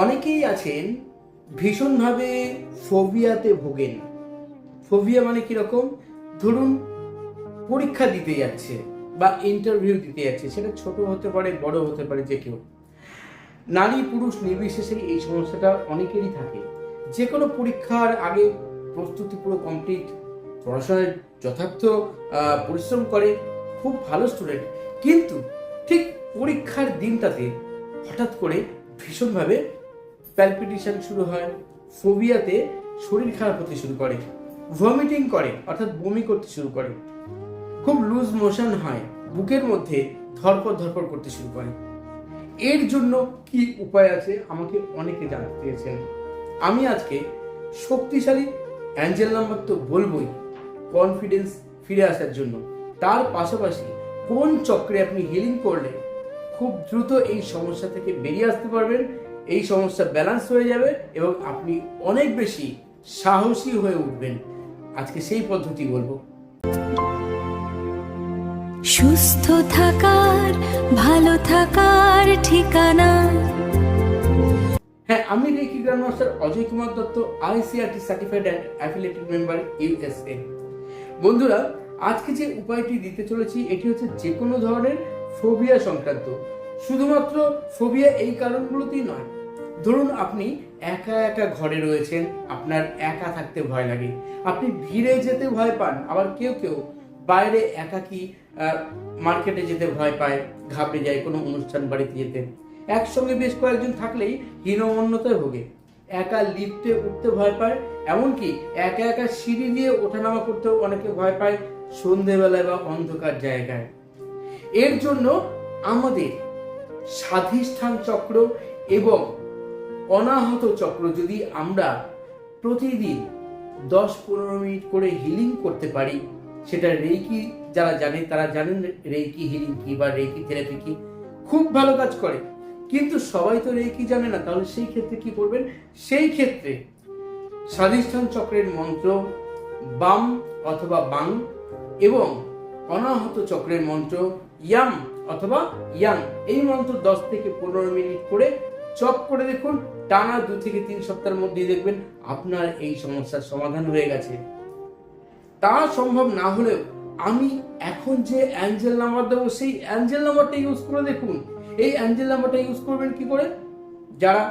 অনেকেই আছেন ভীষণভাবে ফোবিয়াতে ভোগেন। ফোবিয়া মানে কিরকম? ধরুন পরীক্ষা দিতে যাচ্ছে বা ইন্টারভিউ দিতে যাচ্ছে, সেটা ছোট হতে পারে, বড় হতে পারে, যে কেউ, নারী পুরুষ নির্বিশেষে এই সমস্যাটা অনেকেরই থাকে। যে কোনো পরীক্ষার আগে প্রস্তুতি পুরো কমপ্লিট, পড়াশোনায় যথার্থ পরিশ্রম করে, খুব ভালো স্টুডেন্ট, কিন্তু ঠিক পরীক্ষার দিনটাতে হঠাৎ করে ভীষণভাবে প্যালপিটেশন শুরু হয়, ফোবিয়াতে শরীর খারাপ হতে শুরু করে, ভমিটিং করে অর্থাৎ বমি করতে শুরু করে, খুব লুজ মোশন হয়, বুকের মধ্যে ধরপড় ধরপড় করতে শুরু করে। এর জন্য কি উপায় আছে আমাকে অনেকে জানতে চেয়েছেন। আমি আজকে শক্তিশালী অ্যাঞ্জেল নাম্বার তো বলবই কনফিডেন্স ফিরে আসার জন্য, তার পাশাপাশি কোন চক্রে আপনি হিলিং করলে খুব দ্রুত এই সমস্যা থেকে বেরিয়ে আসতে পারবেন, এই সমস্যা ব্যালেন্স হয়ে যাবে এবং আপনি অনেক বেশি সাহসী হয়ে উঠবেন। আজকে সেই পদ্ধতি বলবো। সুস্থ থাকার, ভালো থাকার ঠিকানা। হ্যাঁ, আমি reiki grandmaster Ajay Kumar Dutta, ICRT certified and affiliated member, USA. বন্ধুরা, আজকে যে উপায়টি দিতে চলেছি এটি হচ্ছে যে কোনো ধরনের ফোবিয়া সংক্রান্ত। শুধুমাত্র ফোবিয়া এই কারণগুলোতেই নয়। ধরুন আপনি একা একা ঘরে রয়েছেন, আপনার একা থাকতে ভয় লাগে, আপনি ভিড়ে যেতে ভয় পান, আবার কেউ কেউ বাইরে একাকী মার্কেটে যেতে ভয় পায়, ঘাবড়ে যায় কোনো অনুষ্ঠান বাড়িতে যেতে, একসঙ্গে বেশ কয়েকজন থাকলেই হীনমন্যতায় ভোগে, একা লিফটে উঠতে ভয় পায়, এমনকি একা একা সিঁড়ি দিয়ে ওঠানামা করতেও অনেকে ভয় পায় সন্ধেবেলায় বা অন্ধকার জায়গায়। এর জন্য আমাদের স্বাধিষ্ঠান চক্র এবং অনাহত চক্র যদি আমরা প্রতিদিন 10-15 মিনিট করে হিলিং করতে পারি, সেটা রেকি যারা জানে তারা জানেন রেকি হিলিং কি বা রেকি থেরাপি কি, খুব ভালো কাজ করে। কিন্তু সবাই তো রেকি জানে না, তাহলে সেই ক্ষেত্রে কি করবেন? সেই ক্ষেত্রে স্বাধিষ্ঠান চক্রের মন্ত্র বাম অথবা বাং এবং অনাহত চক্রের মন্ত্র ইয়াম অথবা ইয়াং, এই মন্ত্র 10 থেকে 15 মিনিট করে চপ করে দেখুন, টানা 2 থেকে 3 সপ্তাহের মধ্যেই দেখবেন আপনার এই সমস্যার সমাধান হয়ে গেছে। তা সম্ভব না হলেও আমি এখন যে অ্যাঞ্জেল নাম্বার দেবো সেই অ্যাঞ্জেল নাম্বারটা ইউজ করে দেখুন। এই অ্যাঞ্জেল নাম্বারটা ইউজ করবেন কি করে? যারা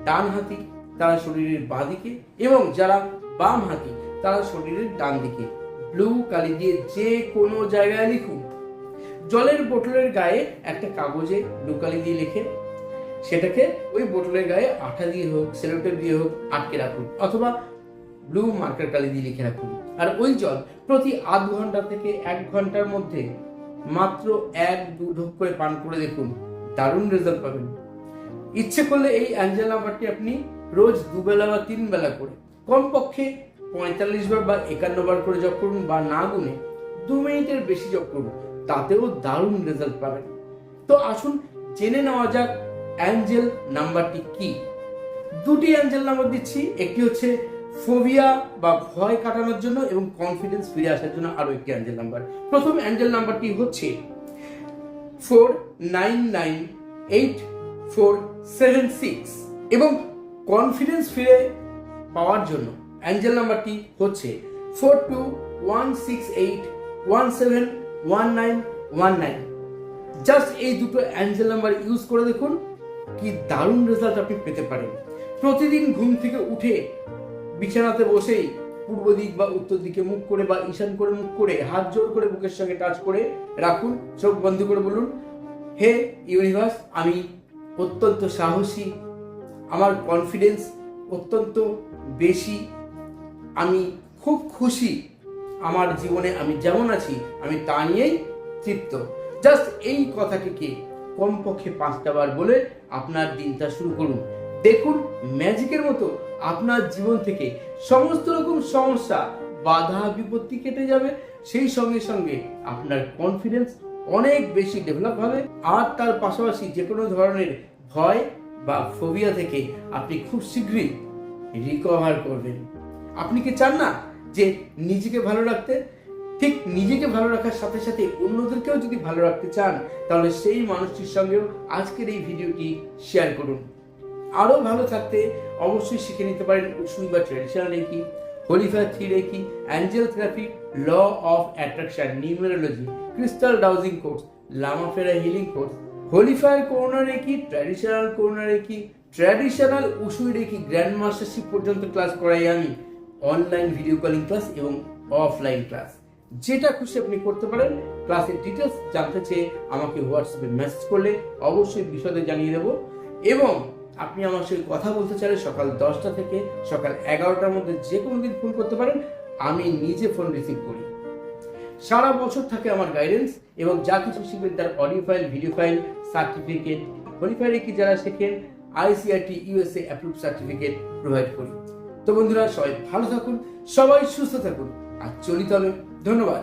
ডান হাতি তারা শরীরের বাঁ দিকে এবং যারা বাম হাতি তারা শরীরের ডান দিকে ব্লু কালি দিয়ে যে কোনো জায়গায় লিখুন। জলের বোতলের গায়ে একটা কাগজে ব্লু কালি দিয়ে লিখে সেটাকে ওই বোতলের গায়ে আঠা দিয়ে হোক, সেলোটেপ দিয়ে হোক আটকে রাখুন, অথবা ব্লু মার্কার কালি দিয়ে লিখে রাখুন। আর ওই জল প্রতি আধ ঘন্টা থেকে 1 ঘন্টার মধ্যে মাত্র 1-2 ঢোক করে পান করে দেখুন, দারুণ রেজাল্ট পাবেন। ইচ্ছে করলে এই অ্যাঞ্জেল নাম্বারটি আপনি রোজ 2 বেলা বা 3 বেলা করে কমপক্ষে 45 বার বা 51 বার করে জপ করুন, বা না গুনে 2 মিনিটের বেশি জপ করুন, তাতেও দারুণ রেজাল্ট পাবেন। তো আসুন জেনে নেওয়া যাক অ্যাঞ্জেল নাম্বারটি কি। 2টি অ্যাঞ্জেল নাম্বার দিচ্ছি, একটি হচ্ছে ফোবিয়া বা ভয় কাটানোর জন্য এবং কনফিডেন্স ফিরে আসার জন্য আরো একটি অ্যাঞ্জেল নাম্বার। প্রথম অ্যাঞ্জেল নাম্বারটি হচ্ছে 499846 এবং কনফিডেন্স ফিরে পাওয়ার জন্য অ্যাঞ্জেল নাম্বারটি হচ্ছে 421681719119। জাস্ট এই দুটো অ্যাঞ্জেল নাম্বার ইউজ করে দেখুন, কি দারুণ রেজাল্ট আপনি পেতে পারেন। প্রতিদিন ঘুম থেকে উঠে বিছানাতে বসেই পূর্ব দিক বা উত্তর দিকে মুখ করে বা ঈশান করে মুখ করে হাত জোর করে বুকের সঙ্গে টাচ করে রাখুন, চোখ বন্ধ করে বলুন, হে ইউনিভার্স, আমি অত্যন্ত সাহসী, আমার কনফিডেন্স অত্যন্ত বেশি, আমি খুব খুশি, আমার জীবনে আমি যেমন আছি আমি তা নিয়েই তৃপ্ত। জাস্ট এই কথাটিকে কমপক্ষে 5টা বার বলে আপনার দিনটা শুরু করুন। দেখুন ম্যাজিকের মতো আপনার জীবন থেকে সমস্ত রকম সমস্যা, বাধা বিপত্তি কেটে যাবে, সেই সঙ্গে সঙ্গে আপনার কনফিডেন্স অনেক বেশি ডেভেলপ হবে, আর তার পাশাপাশি যে কোনো ধরনের ভয় বা ফোবিয়া থেকে আপনি খুব শীঘ্রই রিকভার করবেন। আপনি কি চান না যে নিজেকে ভালো রাখতে? ঠিক নিজেকে ভালো রাখার সাথে সাথে অন্যদেরকেও যদি ভালো রাখতে চান, তাহলে সেই মানুষটির সঙ্গেও আজকের এই ভিডিওটি শেয়ার করুন। আরো ভালো থাকতে অবশ্যই শিখে নিতে পারেন উসুই বা traditional reiki, holy fire 3 reiki, angel therapy, law of attraction, numerology, crystal dowsing course, Lamafera healing course, holy fire corona reiki, traditional corona reiki, traditional Usui reiki grand mastership পর্যন্ত ক্লাস করাই আমি। অনলাইন ভিডিও কলিং ক্লাস এবং offline class, যেটা খুশি আপনি করতে পারেন। ক্লাসের ডিটেলস জানতে চেয়ে আমাকে হোয়াটসঅ্যাপে মেসেজ করলে অবশ্যই বিশদে জানিয়ে দেবো। এবং আপনি আমার সঙ্গে কথা বলতে চাইলে সকাল 10টা থেকে সকাল 11টার মধ্যে যে কোনো দিন ফোন করতে পারেন, আমি নিজে ফোন রিসিভ করি। সারা বছর থাকে আমার গাইডেন্স, এবং যা কিছু শিখবেন তার audio file, video file, certificate, holy fire reiki যারা শেখেন ICRT USA approve certificate provide করি। তো বন্ধুরা, সবাই ভালো থাকুন, সবাই সুস্থ থাকুন, আর চলিত হবে। ধন্যবাদ।